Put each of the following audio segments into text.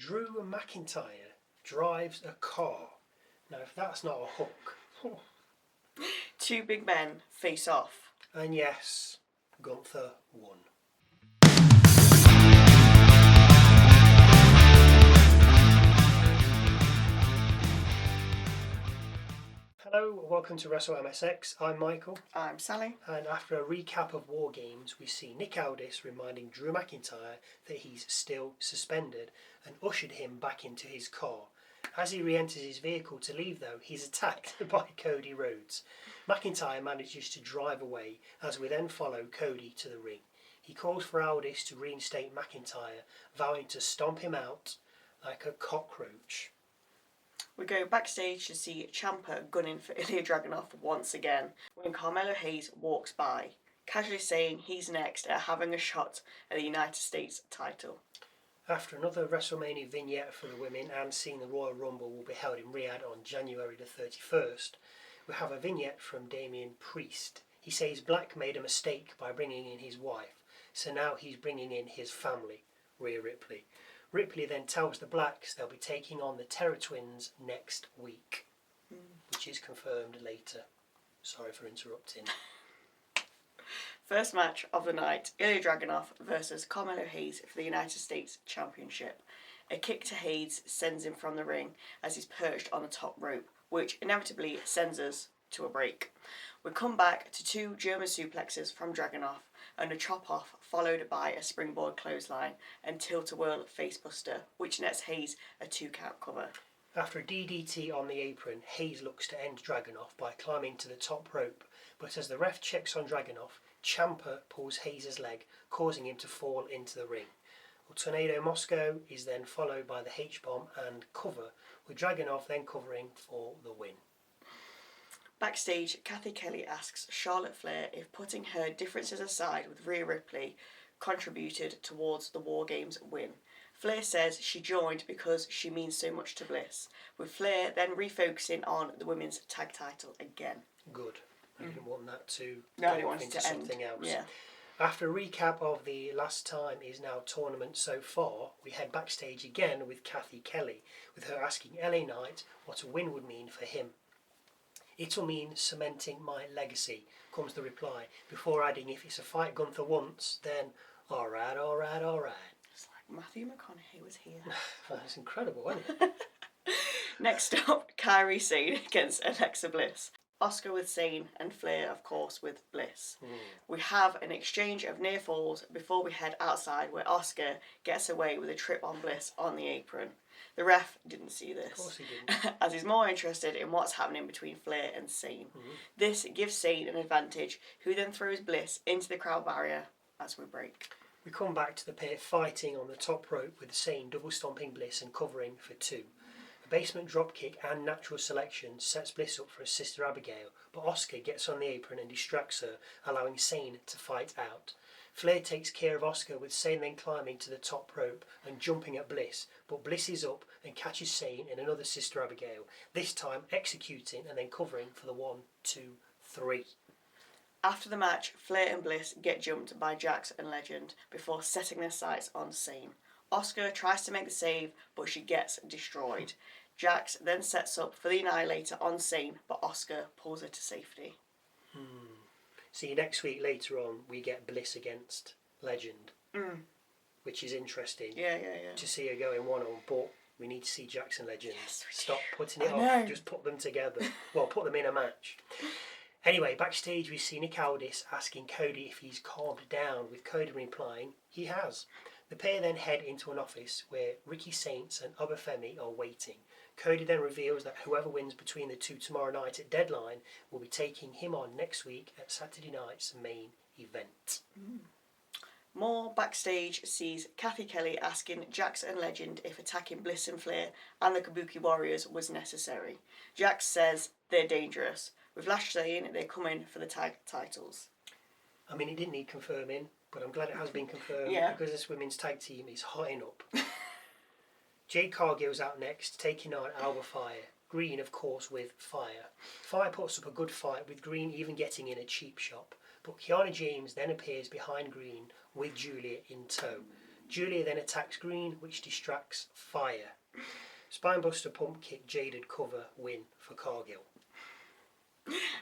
Drew McIntyre drives a car. Now, if that's not a hook. Two big men face off. And yes, Gunther won. Hello, welcome to WrestleMania. I'm Michael. I'm Sally. And after a recap of War Games, we see Nick Aldis reminding Drew McIntyre that he's still suspended and ushered him back into his car. As he re-enters his vehicle to leave though, he's attacked by Cody Rhodes. McIntyre manages to drive away as we then follow Cody to the ring. He calls for Aldis to reinstate McIntyre, vowing to stomp him out like a cockroach. We go backstage to see Ciampa gunning for Ilja Dragunov once again when Carmelo Hayes walks by, casually saying he's next at having a shot at the United States title. After another WrestleMania vignette for the women and seeing the Royal Rumble will be held in Riyadh on January the 31st, we have a vignette from Damian Priest. He says Black made a mistake by bringing in his wife, so now he's bringing in his family, Rhea Ripley. Ripley then tells the Blacks they'll be taking on the Terror Twins next week, which is confirmed later. Sorry for interrupting. First match of the night, Ilja Dragunov versus Carmelo Hayes for the United States Championship. A kick to Hayes sends him from the ring as he's perched on the top rope, which inevitably sends us to a break. We come back to two German suplexes from Dragunov and a chop-off followed by a springboard clothesline and tilt-a-whirl facebuster, which nets Hayes a 2-count cover. After a DDT on the apron, Hayes looks to end Dragunov by climbing to the top rope, but as the ref checks on Dragunov, Ciampa pulls Hayes' leg, causing him to fall into the ring. Tornado Moscow is then followed by the H-bomb and cover, with Dragunov then covering for the win. Backstage, Kathy Kelly asks Charlotte Flair if putting her differences aside with Rhea Ripley contributed towards the War Games win. Flair says she joined because she means so much to Bliss, with Flair then refocusing on the women's tag title again. Good. I didn't want that to go off into something else. Yeah. After a recap of the last time is now tournament so far, we head backstage again with Kathy Kelly, with her asking LA Knight what a win would mean for him. It'll mean cementing my legacy, comes the reply, before adding if it's a fight Gunther wants, then alright. It's like Matthew McConaughey was here. That's incredible, isn't it? Next up, Kairi Sane against Alexa Bliss. Asuka with Sane and Flair, of course, with Bliss. We have an exchange of near falls before we head outside where Asuka gets away with a trip on Bliss on the apron. The ref didn't see this. Of course he didn't. As he's more interested in what's happening between Flair and Sane. This gives Sane an advantage, who then throws Bliss into the crowd barrier as we break. We come back to the pair fighting on the top rope with Sane double stomping Bliss and covering for 2. A basement dropkick and natural selection sets Bliss up for a sister Abigail, but Asuka gets on the apron and distracts her, allowing Sane to fight out. Flair takes care of Asuka with Sane then climbing to the top rope and jumping at Bliss, but Bliss is up and catches Sane in another sister Abigail, this time executing and then covering for the 1, 2, 3. After the match, Flair and Bliss get jumped by Jax and Legend before setting their sights on Sane. Asuka tries to make the save, but she gets destroyed. Jax then sets up for the Annihilator on Sane, but Asuka pulls her to safety. See, next week later on, we get Bliss against Legend, which is interesting. Yeah. To see her going 1-on, but we need to see Jax and Legend. Yes, we Stop do. putting it I off, know. just put them together. Well, put them in a match. Anyway, backstage we see Nick Aldis asking Cody if he's calmed down, with Cody replying he has. The pair then head into an office where Ricky Saints and Alba Fyre are waiting. Cody then reveals that whoever wins between the two tomorrow night at Deadline will be taking him on next week at Saturday night's main event. More backstage sees Kathy Kelly asking Jax and Legend if attacking Bliss and Flair and the Kabuki Warriors was necessary. Jax says they're dangerous, with Lash saying they're coming for the tag titles. I mean, it didn't need confirming, but I'm glad it has been confirmed because this women's tag team is hotting up. Jade Cargill's out next, taking on Alba Fyre. Green, of course, with Fire. Fire puts up a good fight, with Green even getting in a cheap shot. But Kiana James then appears behind Green with Julia in tow. Julia then attacks Green, which distracts Fyre. Spinebuster pump kick Jaded cover win for Cargill.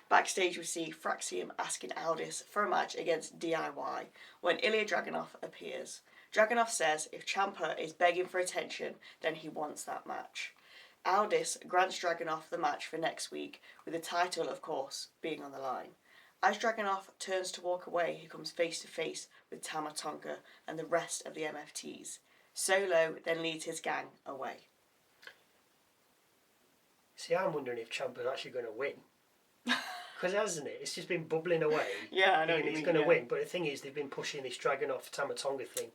Backstage we see Fraxium asking Aldis for a match against DIY when Ilja Dragunov appears. Dragunov says if Ciampa is begging for attention, then he wants that match. Aldis grants Dragunov the match for next week, with the title, of course, being on the line. As Dragunov turns to walk away, he comes face to face with Tama Tonga and the rest of the MFTs. Solo then leads his gang away. See, I'm wondering if Ciampa's actually going to win. Because hasn't it? It's just been bubbling away. Yeah, I know. And he's going to win. But the thing is, they've been pushing this Dragunov Tama Tonga thing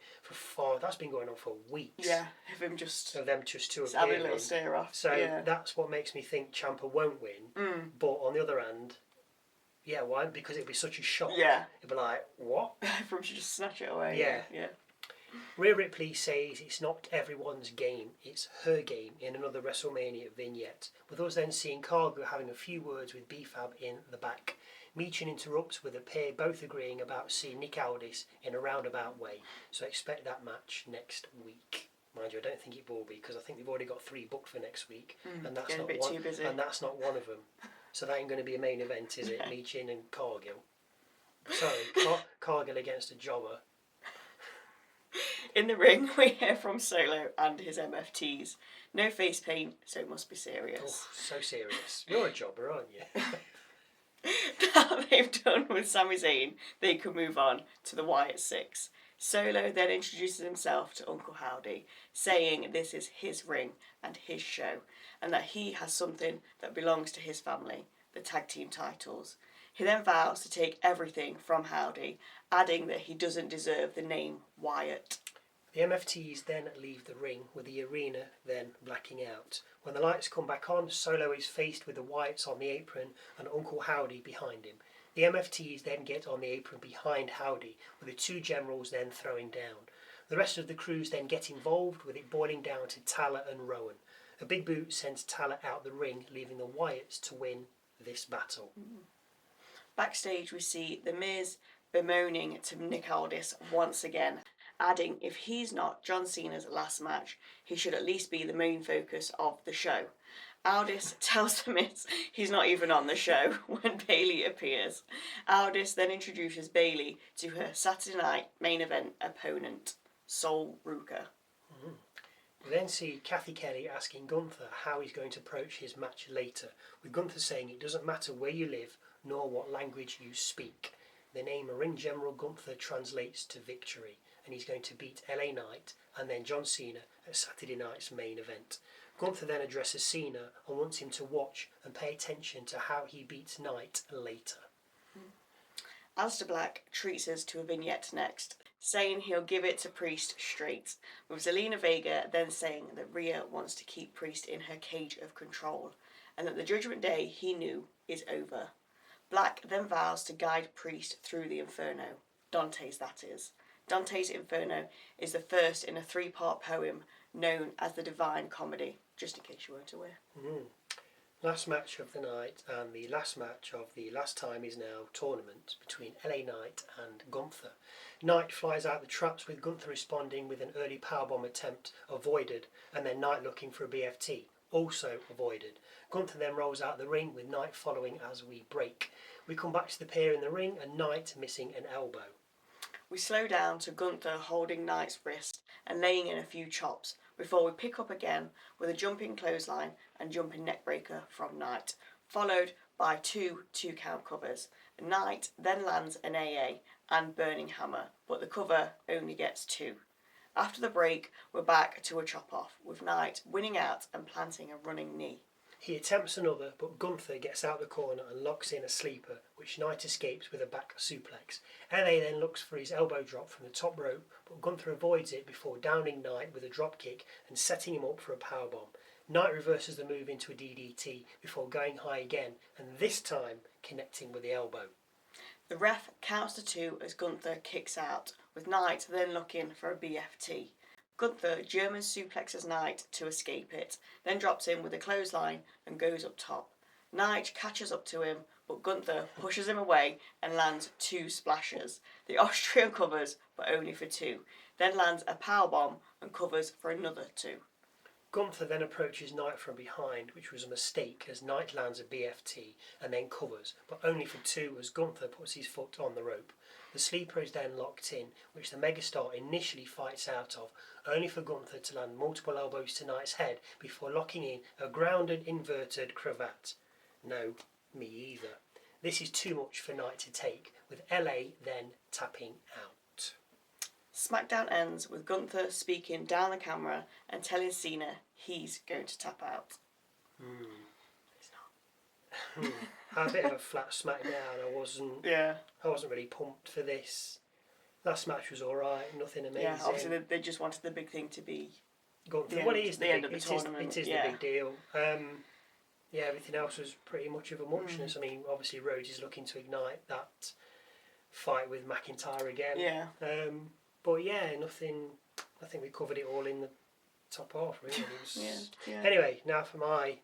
that's been going on for weeks. Yeah, of him just... Of them just two having a little stare off. So that's what makes me think Ciampa won't win. But on the other hand, yeah, why? Because it'd be such a shock. Yeah. It'd be like, what? Everyone should just snatch it away. Yeah. Rhea Ripley says it's not everyone's game, it's her game in another WrestleMania vignette, with us then seeing Cargill having a few words with BFAB in the back. Meechin interrupts with the pair both agreeing about seeing Nick Aldis in a roundabout way, so expect that match next week. Mind you, I don't think it will be, because I think they've already got 3 booked for next week, and that's not one. Too busy. And that's not one of them. So that ain't going to be a main event, is it? Meechin and Cargill. Sorry, Cargill against a jobber. In the ring, we hear from Solo and his MFTs. No face paint, so it must be serious. Oh, so serious. You're a jobber, aren't you? Now they've done with Sami Zayn, they can move on to the Wyatt Sicks. Solo then introduces himself to Uncle Howdy, saying this is his ring and his show, and that he has something that belongs to his family, the tag team titles. He then vows to take everything from Howdy, adding that he doesn't deserve the name Wyatt. The MFTs then leave the ring, with the arena then blacking out. When the lights come back on, Solo is faced with the Wyatts on the apron and Uncle Howdy behind him. The MFTs then get on the apron behind Howdy, with the 2 generals then throwing down. The rest of the crews then get involved, with it boiling down to Tala and Rowan. A big boot sends Tala out the ring, leaving the Wyatts to win this battle. Backstage we see The Miz bemoaning to Nick Aldis once again, adding if he's not John Cena's last match, he should at least be the main focus of the show. Aldis tells The Miz he's not even on the show when Bayley appears. Aldis then introduces Bayley to her Saturday night main event opponent, Sol Ruka. We then see Kathy Kelly asking Gunther how he's going to approach his match later, with Gunther saying it doesn't matter where you live nor what language you speak. The name Ring General Gunther translates to victory, and he's going to beat LA Knight and then John Cena at Saturday night's main event. Gunther then addresses Cena and wants him to watch and pay attention to how he beats Knight later. Aleister Black treats us to a vignette next, saying he'll give it to Priest straight, with Zelina Vega then saying that Rhea wants to keep Priest in her cage of control, and that the Judgment Day he knew is over. Black then vows to guide Priest through the Inferno. Dante's, that is. Dante's Inferno is the first in a 3-part poem known as the Divine Comedy, just in case you weren't aware. Last match of the night and the last match of the Last Time Is Now tournament between LA Knight and Gunther. Knight flies out the traps, with Gunther responding with an early powerbomb attempt avoided, and then Knight looking for a BFT, also avoided. Gunther then rolls out the ring, with Knight following as we break. We come back to the pair in the ring and Knight missing an elbow. We slow down to Gunther holding Knight's wrist and laying in a few chops before we pick up again with a jumping clothesline and jumping neckbreaker from Knight, followed by 2 2-count covers. Knight then lands an AA and Burning Hammer, but the cover only gets 2. After the break, we're back to a chop-off, with Knight winning out and planting a running knee. He attempts another, but Gunther gets out the corner and locks in a sleeper, which Knight escapes with a back suplex. LA then looks for his elbow drop from the top rope, but Gunther avoids it before downing Knight with a drop kick and setting him up for a powerbomb. Knight reverses the move into a DDT before going high again, and this time connecting with the elbow. The ref counts to 2 as Gunther kicks out, with Knight then looking for a BFT. Gunther German suplexes Knight to escape it, then drops him with a clothesline and goes up top. Knight catches up to him, but Gunther pushes him away and lands 2 splashes. The Austrian covers, but only for 2. then lands a powerbomb and covers for another 2. Gunther then approaches Knight from behind, which was a mistake as Knight lands a BFT and then covers, but only for 2 as Gunther puts his foot on the rope. The sleeper is then locked in, which the megastar initially fights out of, only for Gunther to land multiple elbows to Knight's head before locking in a grounded inverted cravat. No, me either. This is too much for Knight to take, with LA then tapping out. SmackDown ends with Gunther speaking down the camera and telling Cena he's going to tap out. He's not. Had a bit of a flat SmackDown. I wasn't really pumped for this. Last match was alright, nothing amazing. Yeah, obviously they just wanted the big thing to be Gunther. the end of the tournament. It is the big deal. Everything else was pretty much of a muchness. I mean, obviously Rhodes is looking to ignite that fight with McIntyre again. Yeah. But yeah, nothing. I think we covered it all in the top half, really. It was, yeah. Anyway, now for my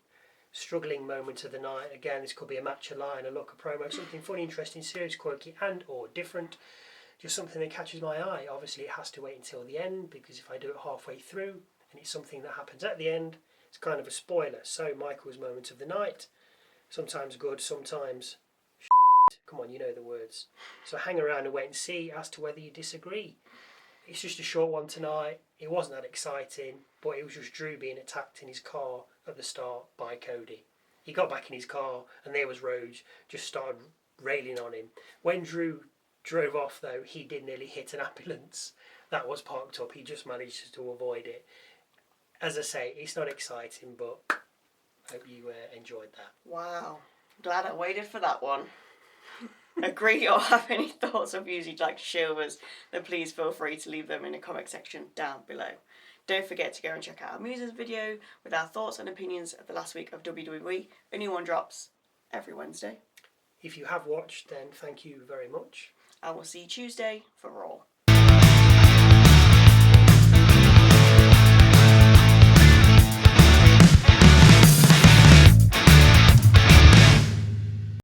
struggling moment of the night. Again, this could be a match, a line, a look, a promo, something funny, interesting, serious, quirky, and or different. Just something that catches my eye. Obviously, it has to wait until the end, because if I do it halfway through and it's something that happens at the end, it's kind of a spoiler. So, Michael's moment of the night. Sometimes good, sometimes come on, you know the words. So hang around and wait and see as to whether you disagree. It's just a short one tonight. It wasn't that exciting, but it was just Drew being attacked in his car at the start by Cody. He got back in his car and there was Rhodes, just started railing on him. When Drew drove off though, he did nearly hit an ambulance that was parked up. He just managed to avoid it. As I say, it's not exciting, but I hope you enjoyed that. Wow. Glad I waited for that one. Agree or have any thoughts or views you'd like to share with us, then please feel free to leave them in the comment section down below. Don't forget to go and check out our Muses video with our thoughts and opinions of the last week of WWE. A new one drops every Wednesday. If you have watched, then thank you very much. And we'll see you Tuesday for Raw.